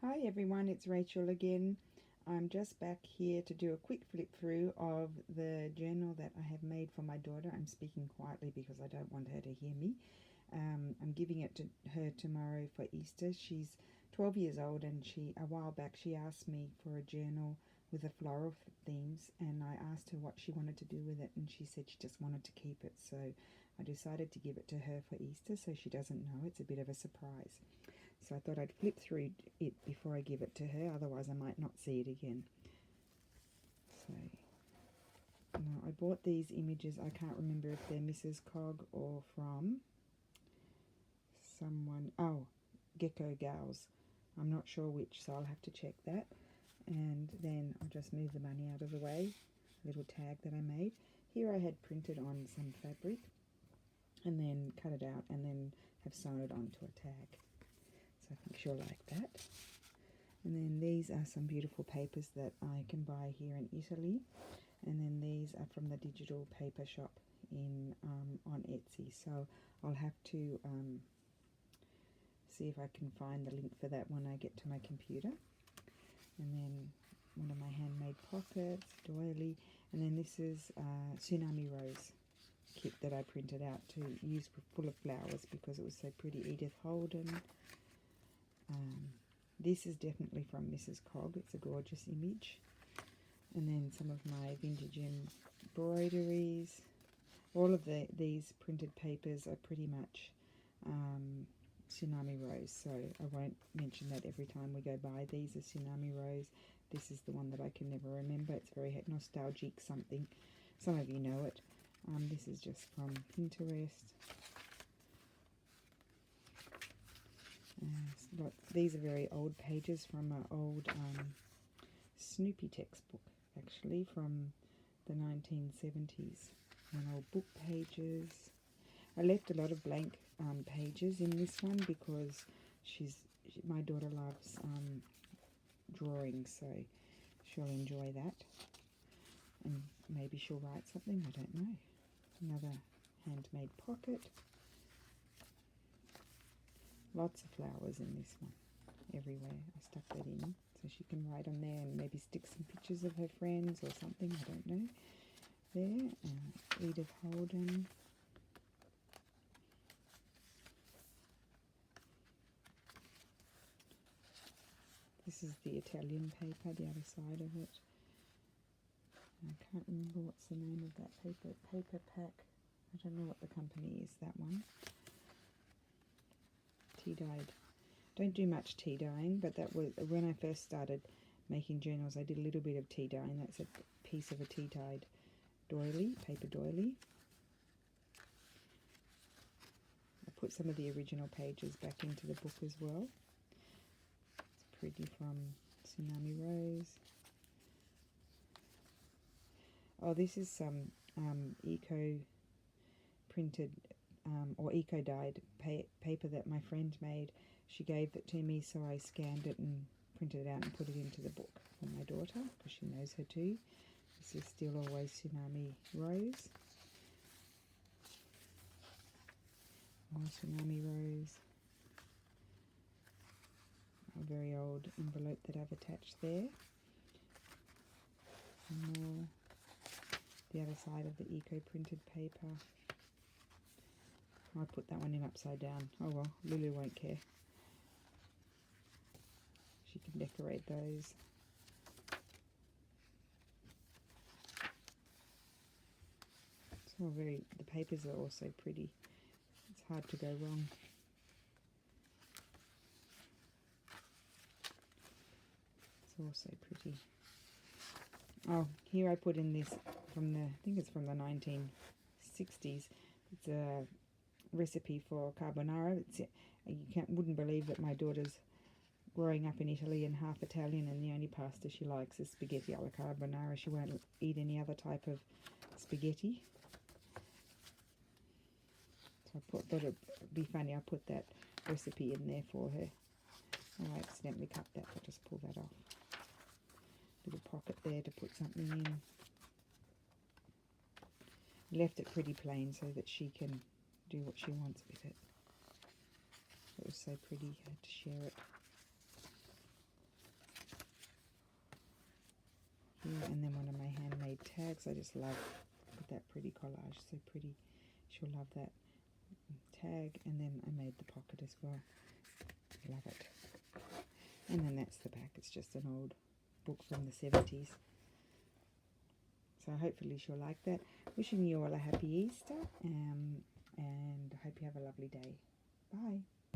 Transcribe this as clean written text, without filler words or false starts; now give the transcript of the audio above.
Hi everyone, it's Rachel again. I'm just back here to do a quick flip through of the journal that I have made for my daughter. I'm speaking quietly because I don't want her to hear me. I'm giving it to her tomorrow for Easter. She's 12 years old, and a while back she asked me for a journal with a floral themes, and I asked her what she wanted to do with it, and she said she just wanted to keep it. So I decided to give it to her for Easter so she doesn't know. It's a bit of a surprise. So I thought I'd flip through it before I give it to her, otherwise I might not see it again. So now I bought these images. I can't remember if they're Mrs. Cog or from someone. Oh, Gecko Gals. I'm not sure which, so I'll have to check that. And then I'll just move the money out of the way. A little tag that I made. Here I had printed on some fabric and then cut it out and then have sewn it onto a tag. So I think she'll like that. And then these are some beautiful papers that I can buy here in Italy. And then these are from the digital paper shop in on Etsy. So I'll have to see if I can find the link for that when I get to my computer. And then one of my handmade pockets, doily. And then this is Tsunami Rose kit that I printed out to use full of flowers because it was so pretty. Edith Holden. This is definitely from Mrs. Cog. It's a gorgeous image. And then some of my vintage embroideries. All of these printed papers are pretty much Tsunami Rose, so I won't mention that every time we go by. These are Tsunami Rose. This is the one that I can never remember. It's very nostalgic something. Some of you know it. This is just from Pinterest. These are very old pages from an old Snoopy textbook, actually, from the 1970s. And old book pages. I left a lot of blank pages in this one because my daughter loves drawing, so she'll enjoy that. And maybe she'll write something, I don't know. Another handmade pocket. Lots of flowers in this one, everywhere. I stuck that in so she can write on there and maybe stick some pictures of her friends or something, I don't know. There, Edith Holden. This is the Italian paper, the other side of it. I can't remember what's the name of that paper. Paper Pack. I don't know what the company is, that one. Tea dyed. Don't do much tea dyeing, but that was when I first started making journals. I did a little bit of tea dyeing. That's a piece of a tea dyed doily, paper doily. I put some of the original pages back into the book as well. It's pretty, from Tsunami Rose. Oh, this is some eco printed or eco dyed paper that my friend made. She gave it to me, so I scanned it and printed it out and put it into the book for my daughter because she knows her too. This is Still Always Tsunami Rose. More Tsunami Rose. A very old envelope that I've attached there. And more. The other side of the eco printed paper. I put that one in upside down. Oh well, Lulu won't care. She can decorate those. It's all the papers are also pretty. It's hard to go wrong. It's also pretty. Oh, here I put in this from I think it's from the 1960s. It's a recipe for carbonara. Wouldn't believe that my daughter's growing up in Italy and half Italian, and the only pasta she likes is spaghetti alla carbonara. She won't eat any other type of spaghetti. So I thought it'd be funny. I put that recipe in there for her. I accidentally cut that. I'll just pull that off. Little pocket there to put something in. Left it pretty plain so that she can do what she wants with it. It was so pretty, I had to share it. because I just love with that pretty collage, so pretty. She'll love that tag, and then I made the pocket as well. Love it. And then that's the back. It's just an old book from the 70s. So hopefully she'll like that. Wishing you all a happy Easter, and I hope you have a lovely day. Bye.